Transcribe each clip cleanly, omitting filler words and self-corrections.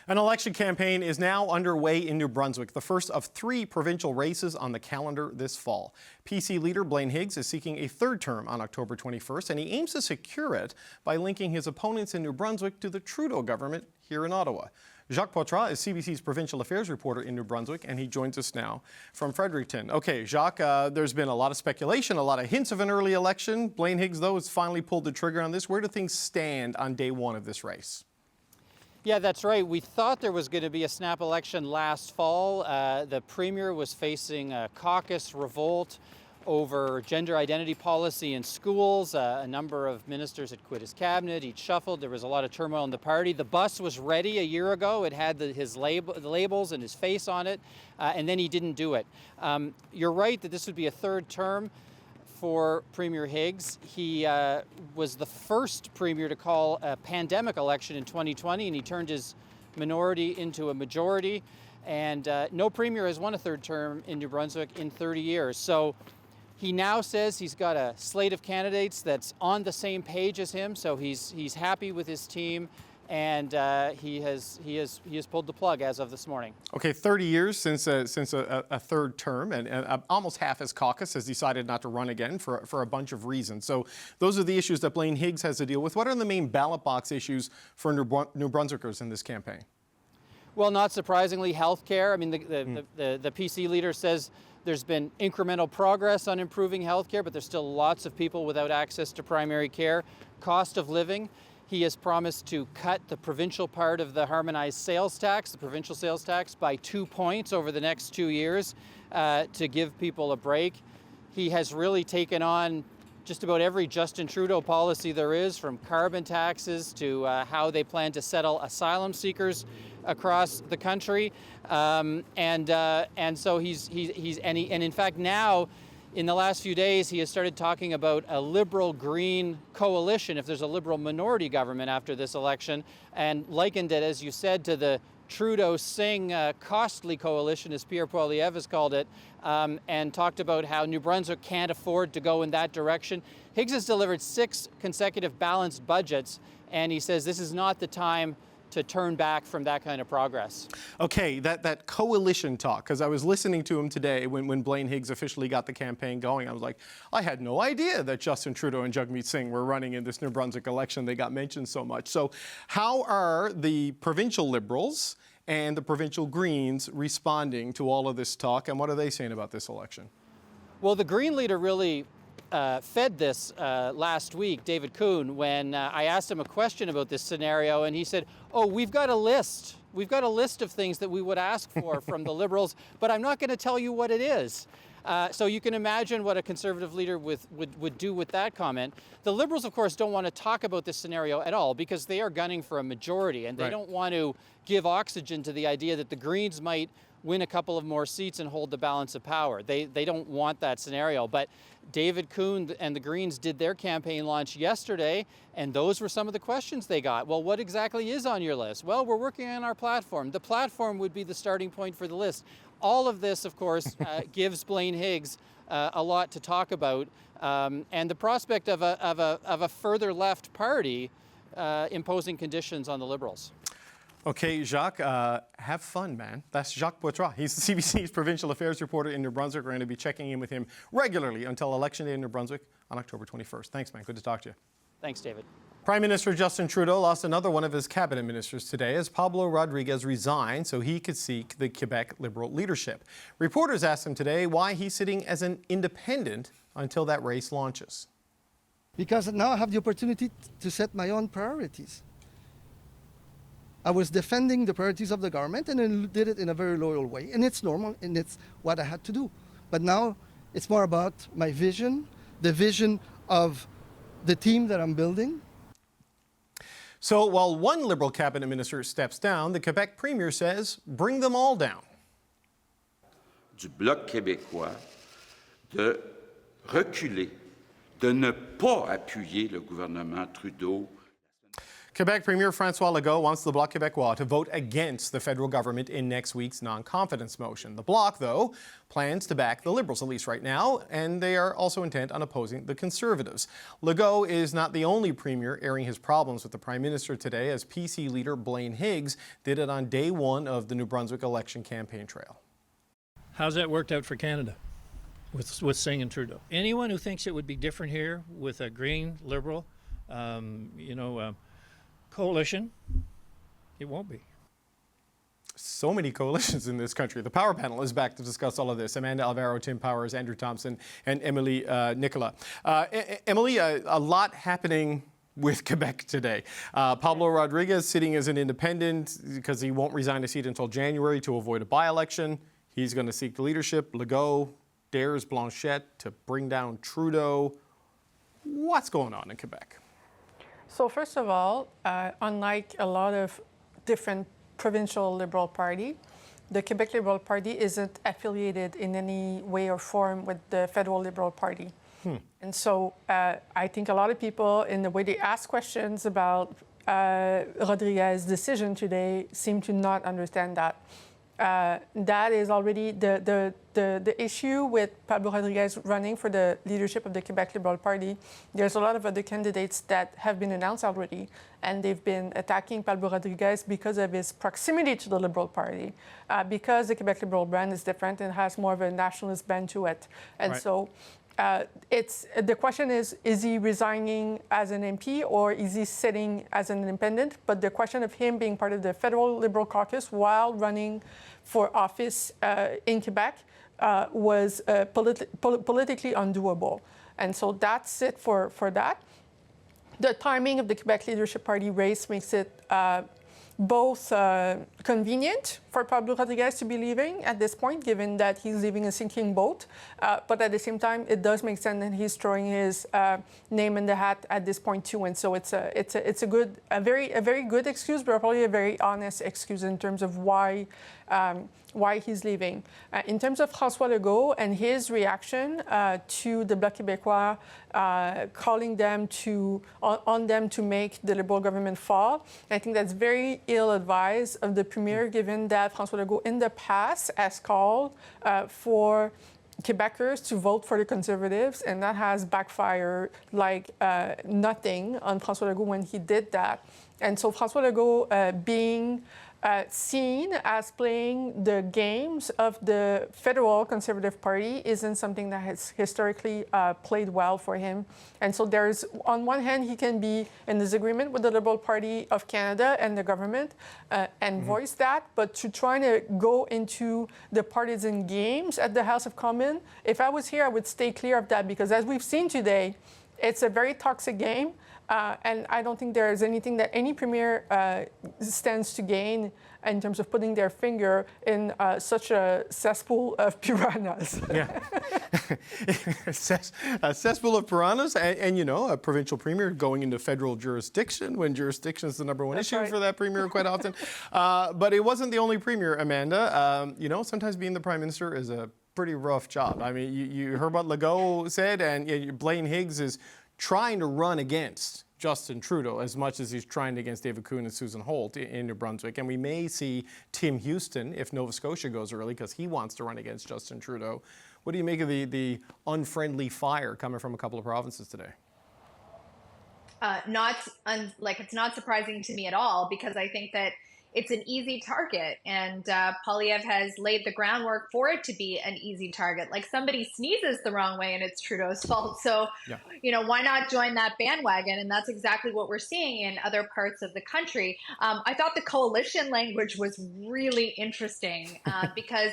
An election campaign is now underway in New Brunswick, the first of 3 provincial races on the calendar this fall. PC leader Blaine Higgs is seeking a third term on October 21st, and he aims to secure it by linking his opponents in New Brunswick to the Trudeau government here in Ottawa. Jacques Poitras is CBC's provincial affairs reporter in New Brunswick, and he joins us now from Fredericton. Okay, Jacques, there's been a lot of speculation, a lot of hints of an early election. Blaine Higgs, though, has finally pulled the trigger on this. Where do things stand on day one of this race? Yeah, that's right. We thought there was going to be a snap election last fall. The Premier was facing a caucus revolt over gender identity policy in schools. A number of ministers had quit his cabinet. He'd shuffled. There was a lot of turmoil in the party. The bus was ready a year ago. It had the labels and his face on it, and then he didn't do it. You're right that this would be a third term for Premier Higgs. He was the first Premier to call a pandemic election in 2020, and he turned his minority into a majority. And no Premier has won a third term in New Brunswick in 30 years. So he now says he's got a slate of candidates that's on the same page as him. So he's happy with his team, and he has pulled the plug as of this morning. Okay, 30 years since a third term, and almost half his caucus has decided not to run again for a bunch of reasons. So those are the issues that Blaine Higgs has to deal with. What are the main ballot box issues for New Brunswickers in this campaign? Well, not surprisingly, health care. I mean, the PC leader says there's been incremental progress on improving health care, but there's still lots of people without access to primary care. Cost of living. He has promised to cut the provincial part of the harmonized sales tax, the provincial sales tax, by 2 points over the next 2 years to give people a break. He has really taken on just about every Justin Trudeau policy there is, from carbon taxes to how they plan to settle asylum seekers across the country, and so he's in fact now, in the last few days, he has started talking about a Liberal-Green coalition if there's a Liberal minority government after this election, and likened it, as you said, to the Trudeau-Singh costly coalition, as Pierre Poilievre has called it, and talked about how New Brunswick can't afford to go in that direction. Higgs has delivered 6 consecutive balanced budgets, and he says this is not the time to turn back from that kind of progress. Okay, that coalition talk, because I was listening to him today when Blaine Higgs officially got the campaign going. I was like, I had no idea that Justin Trudeau and Jagmeet Singh were running in this New Brunswick election. They got mentioned so much. So how are the provincial Liberals and the provincial Greens responding to all of this talk, and what are they saying about this election? Well, the Green leader really fed this last week, David Kuhn, when I asked him a question about this scenario, and he said, oh, we've got a list. We've got a list of things that we would ask for from the Liberals, but I'm not going to tell you what it is. So you can imagine what a Conservative leader would do with that comment. The Liberals, of course, don't want to talk about this scenario at all because they are gunning for a majority, and they don't want to give oxygen to the idea that the Greens might win a couple of more seats and hold the balance of power. They don't want that scenario. But David Kuhn and the Greens did their campaign launch yesterday, and those were some of the questions they got. Well, what exactly is on your list? Well, we're working on our platform. The platform would be the starting point for the list. All of this, of course, gives Blaine Higgs a lot to talk about, and the prospect of a further left party imposing conditions on the Liberals. Okay, Jacques, have fun, man. That's Jacques Poitras. He's the CBC's provincial affairs reporter in New Brunswick. We're going to be checking in with him regularly until Election Day in New Brunswick on October 21st. Thanks, man. Good to talk to you. Thanks, David. Prime Minister Justin Trudeau lost another one of his cabinet ministers today as Pablo Rodriguez resigned so he could seek the Quebec Liberal leadership. Reporters asked him today why he's sitting as an independent until that race launches. Because now I have the opportunity to set my own priorities. I was defending the priorities of the government and I did it in a very loyal way. And it's normal and it's what I had to do. But now it's more about my vision, the vision of the team that I'm building. So while one Liberal cabinet minister steps down, the Quebec Premier says, bring them all down. Du Bloc québécois de reculer, de ne pas appuyer le gouvernement Trudeau. Quebec Premier Francois Legault wants the Bloc Québécois to vote against the federal government in next week's non-confidence motion. The Bloc, though, plans to back the Liberals, at least right now, and they are also intent on opposing the Conservatives. Legault is not the only premier airing his problems with the Prime Minister today, as PC leader Blaine Higgs did it on day one of the New Brunswick election campaign trail. How's that worked out for Canada with Singh and Trudeau? Anyone who thinks it would be different here with a Green Liberal, coalition, it won't be. So many coalitions in this country. The Power Panel is back to discuss all of this. Amanda Alvaro, Tim Powers, Andrew Thompson, and Emily Nicola. Emily, a lot happening with Quebec today. Pablo Rodriguez sitting as an independent because he won't resign his seat until January to avoid a by-election. He's going to seek the leadership. Legault dares Blanchette to bring down Trudeau. What's going on in Quebec? So first of all, unlike a lot of different provincial Liberal Party, the Quebec Liberal Party isn't affiliated in any way or form with the Federal Liberal Party. And so I think a lot of people, in the way they ask questions about Rodriguez's decision today, seem to not understand that. That is already the issue with Pablo Rodriguez running for the leadership of the Quebec Liberal Party. There's a lot of other candidates that have been announced already, and they've been attacking Pablo Rodriguez because of his proximity to the Liberal Party, because the Quebec Liberal brand is different and has more of a nationalist bend to it. And so the question is he resigning as an MP or is he sitting as an independent? But the question of him being part of the Federal Liberal caucus while running for office in Quebec was politically undoable. And so that's it for that. The timing of the Quebec Leadership Party race makes it both convenient for Pablo Rodriguez to be leaving at this point, given that he's leaving a sinking boat. But at the same time, it does make sense that he's throwing his name in the hat at this point too. And so it's a very good excuse, but probably a very honest excuse in terms of why he's leaving. In terms of François Legault and his reaction to the Bloc Québécois calling on them to make the Liberal government fall, I think that's very ill-advised of the Premier, given that François Legault in the past has called for Quebecers to vote for the Conservatives, and that has backfired like nothing on François Legault when he did that. And so François Legault being seen as playing the games of the Federal Conservative Party isn't something that has historically played well for him. And so there's, on one hand, he can be in disagreement with the Liberal Party of Canada and the government and voice that, but to try to go into the partisan games at the House of Commons, if I was here, I would stay clear of that, because as we've seen today, it's a very toxic game. And I don't think there is anything that any premier stands to gain in terms of putting their finger in such a cesspool of piranhas. Yeah, a cesspool of piranhas, and a provincial premier going into federal jurisdiction when jurisdiction is the number one issue for that premier quite often. But it wasn't the only premier, Amanda. Sometimes being the Prime Minister is a pretty rough job. I mean, you heard what Legault said, and Blaine Higgs is trying to run against Justin Trudeau as much as he's trying against David Kuhn and Susan Holt in New Brunswick. And we may see Tim Houston if Nova Scotia goes early, because he wants to run against Justin Trudeau. What do you make of the unfriendly fire coming from a couple of provinces today? It's not surprising to me at all, because I think that it's an easy target, and Poilievre has laid the groundwork for it to be an easy target. Like, somebody sneezes the wrong way and it's Trudeau's fault. So, why not join that bandwagon? And that's exactly what we're seeing in other parts of the country. I thought the coalition language was really interesting because,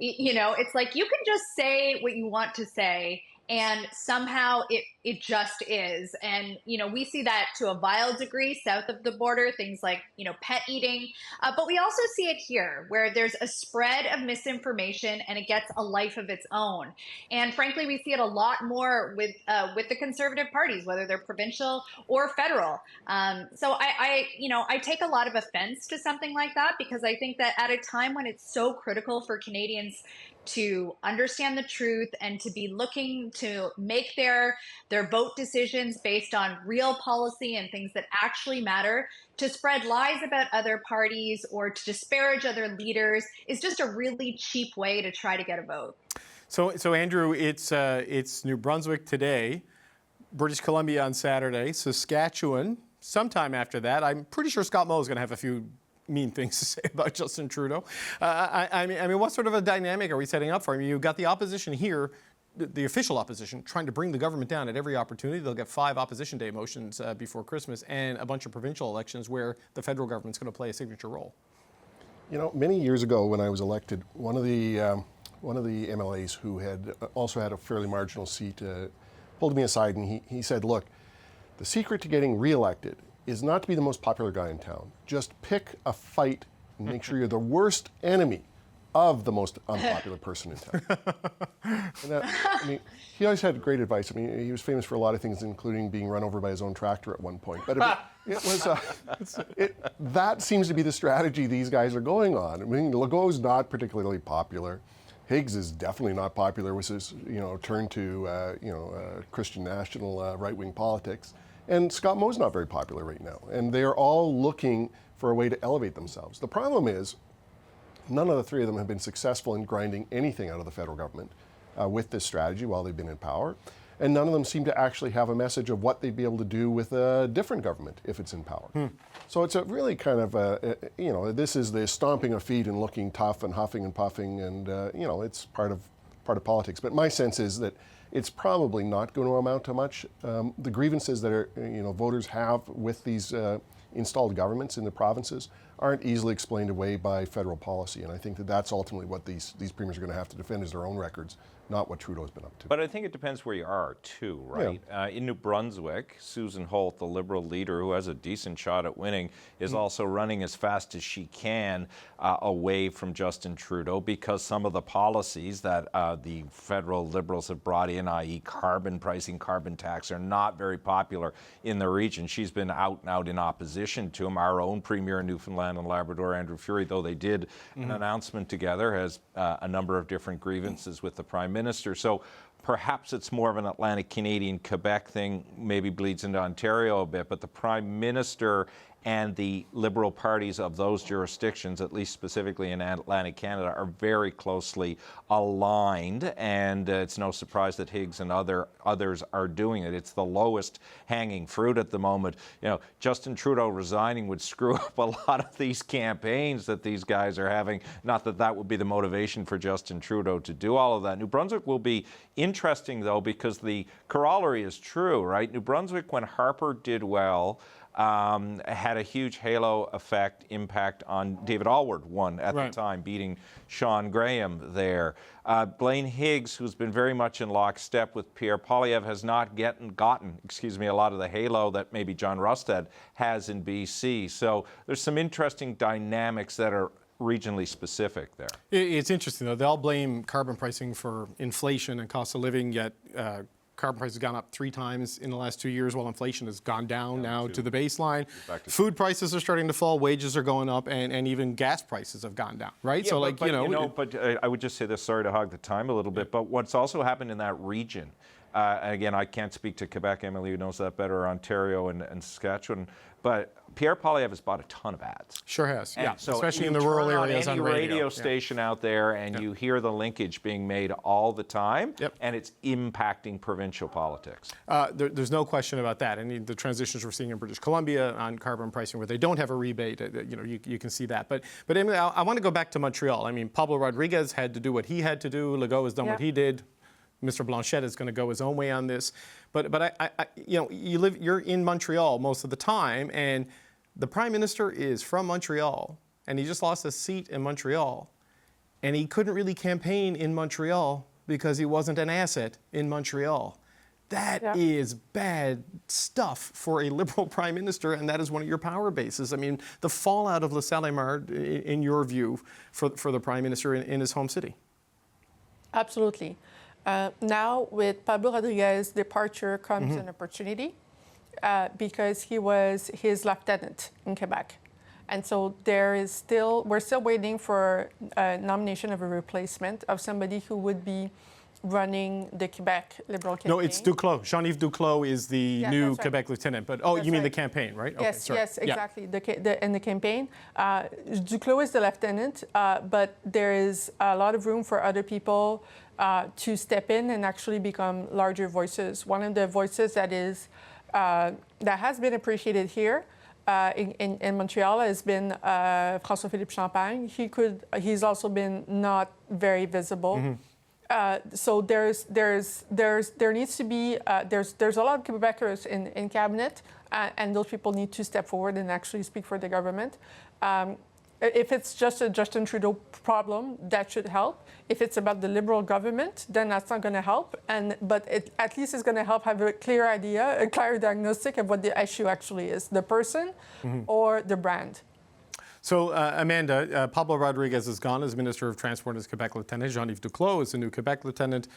it's like you can just say what you want to say, and somehow it just is. And, we see that to a vile degree south of the border, things like, pet eating. But we also see it here, where there's a spread of misinformation and it gets a life of its own. And frankly, we see it a lot more with the Conservative parties, whether they're provincial or federal. So I take a lot of offense to something like that, because I think that at a time when it's so critical for Canadians to understand the truth and to be looking to make their vote decisions based on real policy and things that actually matter. To spread lies about other parties or to disparage other leaders is just a really cheap way to try to get a vote. So Andrew, it's New Brunswick today, British Columbia on Saturday, Saskatchewan sometime after that. I'm pretty sure Scott Moe is going to have a few mean things to say about Justin Trudeau. I mean, what sort of a dynamic are we setting up for him? You've got the opposition here, the official opposition, trying to bring the government down at every opportunity. They'll get 5 Opposition Day motions before Christmas and a bunch of provincial elections where the federal government's going to play a signature role. You know, many years ago when I was elected, one of the MLAs who had also had a fairly marginal seat pulled me aside and he said, look, the secret to getting reelected is not to be the most popular guy in town. Just pick a fight and make sure you're the worst enemy of the most unpopular person in town. And that, I mean, he always had great advice. I mean, he was famous for a lot of things, including being run over by his own tractor at one point. But it was that seems to be the strategy these guys are going on. I mean, Legault's not particularly popular. Higgs is definitely not popular with his, turn to, Christian national right-wing politics. And Scott Moe's not very popular right now. And they're all looking for a way to elevate themselves. The problem is, none of the three of them have been successful in grinding anything out of the federal government with this strategy while they've been in power. And none of them seem to actually have a message of what they'd be able to do with a different government if it's in power. So it's a really kind of, this is the stomping of feet and looking tough and huffing and puffing and, it's part of politics. But my sense is that it's probably not going to amount to much. The grievances that voters have with these installed governments in the provinces aren't easily explained away by federal policy, and I think that that's ultimately what these premiers are going to have to defend is their own records, not what Trudeau's been up to. But I think it depends where you are too, right? Yeah. In New Brunswick, Susan Holt, the Liberal leader who has a decent shot at winning, is also running as fast as she can away from Justin Trudeau because some of the policies that the federal Liberals have brought in, i.e. carbon pricing, carbon tax, are not very popular in the region. She's been out and out in opposition to him. Our own Premier in Newfoundland and Labrador, Andrew Furey, though they did an announcement together, has a number of different grievances with the Prime Minister. So perhaps it's more of an Atlantic Canadian Quebec thing, maybe bleeds into Ontario a bit, but the Prime Minister and the Liberal parties of those jurisdictions, at least specifically in Atlantic Canada, are very closely aligned, and it's no surprise that Higgs and others are doing it. It's the lowest hanging fruit at the moment. Justin Trudeau resigning would screw up a lot of these campaigns that these guys are having. Not that that would be the motivation for Justin Trudeau to do all of that. New Brunswick will be interesting, though, because the corollary is true, right? New Brunswick, when Harper did well, had a huge halo effect impact on David Alward won at the time, beating Sean Graham there. Blaine Higgs, who's been very much in lockstep with Pierre Poilievre, has not gotten a lot of the halo that maybe John Rustad has in BC. So there's some interesting dynamics that are regionally specific there. It's interesting, though. They all blame carbon pricing for inflation and cost of living, yet carbon prices have gone up 3 times in the last 2 years, while inflation has gone down now to the baseline. Food prices are starting to fall, wages are going up, and even gas prices have gone down, right? Yeah, so, but I would just say this, sorry to hog the time a little bit, but what's also happened in that region, again, I can't speak to Quebec, Emily knows that better, or Ontario and Saskatchewan, but Pierre Poilievre has bought a ton of ads. Sure has, and so especially in the rural areas on radio. radio station out there, and you hear the linkage being made all the time, and it's impacting provincial politics. There's no question about that. And the transitions we're seeing in British Columbia on carbon pricing, where they don't have a rebate, you can see that. But Emily, I want to go back to Montreal. I mean, Pablo Rodriguez had to do what he had to do. Legault has done what he did. Mr. Blanchet is going to go his own way on this, but you're in Montreal most of the time, and the Prime Minister is from Montreal, and he just lost a seat in Montreal, and he couldn't really campaign in Montreal because he wasn't an asset in Montreal. That is bad stuff for a Liberal Prime Minister, and that is one of your power bases. I mean, the fallout of Lassalle-Aymard, in your view, for the Prime Minister in his home city. Absolutely. Now, with Pablo Rodriguez's departure comes an opportunity because he was his lieutenant in Quebec. And so we're still waiting for a nomination of a replacement of somebody who would be running the Quebec Liberal campaign. No, it's Duclos. Jean-Yves Duclos is the new that's right. Quebec lieutenant. But you mean right. the campaign, right? Okay, Yes, sorry. yes, Yeah. exactly. In the campaign, Duclos is the lieutenant, but there is a lot of room for other people to step in and actually become larger voices. One of the voices that has been appreciated here in Montreal has been François-Philippe Champagne. He's also been not very visible. Mm-hmm. So there needs to be there's a lot of Quebecers in cabinet, and those people need to step forward and actually speak for the government. If it's just a Justin Trudeau problem, that should help. If it's about the Liberal government, then that's not going to help. But at least it's going to help have a clear idea, a clear diagnostic of what the issue actually is, the person or the brand. So, Amanda, Pablo Rodriguez is gone as Minister of Transport as Quebec Lieutenant. Jean-Yves Duclos is the new Quebec Lieutenant.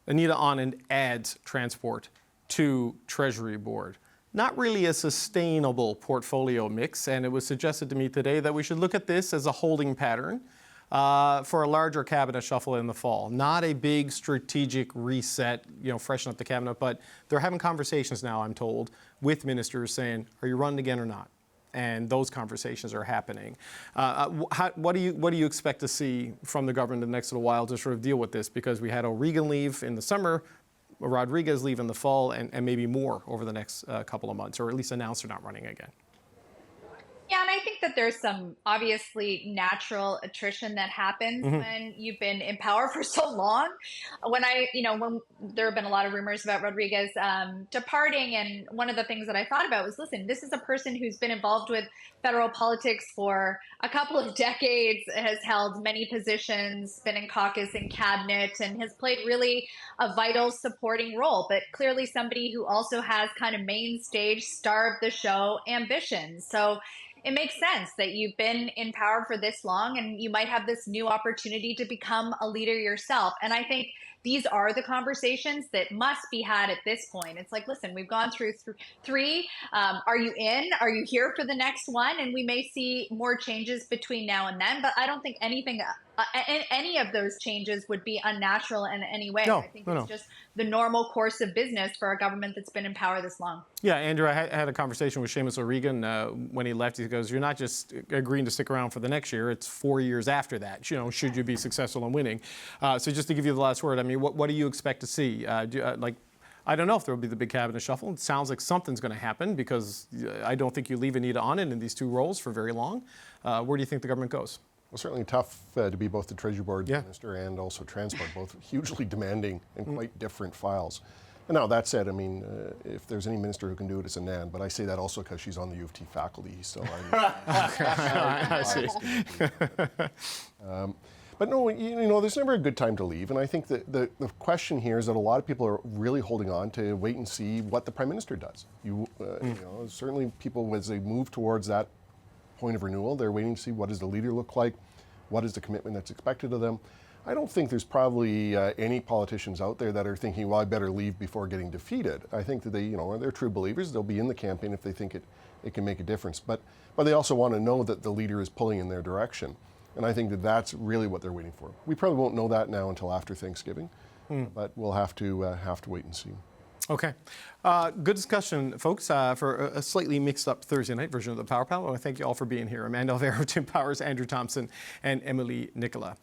Anita Anand adds transport to Treasury Board. Not really a sustainable portfolio mix, and it was suggested to me today that we should look at this as a holding pattern for a larger cabinet shuffle in the fall. Not a big strategic reset, freshen up the cabinet, but they're having conversations now, I'm told, with ministers saying, are you running again or not? And those conversations are happening. What do you expect to see from the government in the next little while to sort of deal with this? Because we had O'Regan leave in the summer, Rodriguez leave in the fall, and maybe more over the next couple of months, or at least announce they're not running again. Yeah, and I think that there's some obviously natural attrition that happens when you've been in power for so long. When there have been a lot of rumors about Rodriguez departing, and one of the things that I thought about was, listen, this is a person who's been involved with federal politics for a couple of decades, has held many positions, been in caucus and cabinet, and has played really a vital supporting role, but clearly somebody who also has kind of main stage, star of the show ambitions. So it makes sense that you've been in power for this long and you might have this new opportunity to become a leader yourself. And I think these are the conversations that must be had at this point. It's like, listen, we've gone through three. Are you in? Are you here for the next one? And we may see more changes between now and then. But I don't think any of those changes would be unnatural in any way. I think it's just the normal course of business for a government that's been in power this long. Yeah, Andrew, I had a conversation with Seamus O'Regan when he left. He goes, you're not just agreeing to stick around for the next year, it's 4 years after that, should you be successful in winning. So just to give you the last word, I mean, what do you expect to see? I don't know if there will be the big cabinet shuffle. It sounds like something's going to happen because I don't think you leave Anita Anand in these two roles for very long. Where do you think the government goes? Well, certainly tough to be both the Treasury Board Minister and also Transport, both hugely demanding and quite different files. And now, that said, I mean, if there's any minister who can do it, it's Anand. But I say that also because she's on the U of T faculty, so I see. But no, there's never a good time to leave. And I think that the question here is that a lot of people are really holding on to wait and see what the Prime Minister does. Certainly people, as they move towards that point of renewal, they're waiting to see what does the leader look like, what is the commitment that's expected of them. I don't think there's probably any politicians out there that are thinking, well, I better leave before getting defeated. I think that they're true believers. They'll be in the campaign if they think it can make a difference. But they also want to know that the leader is pulling in their direction. And I think that that's really what they're waiting for. We probably won't know that now until after Thanksgiving, but we'll have to wait and see. Okay. Good discussion, folks, for a slightly mixed up Thursday night version of the Power Panel. I want to thank you all for being here. Amanda Alvaro, Tim Powers, Andrew Thompson, and Emily Nicola.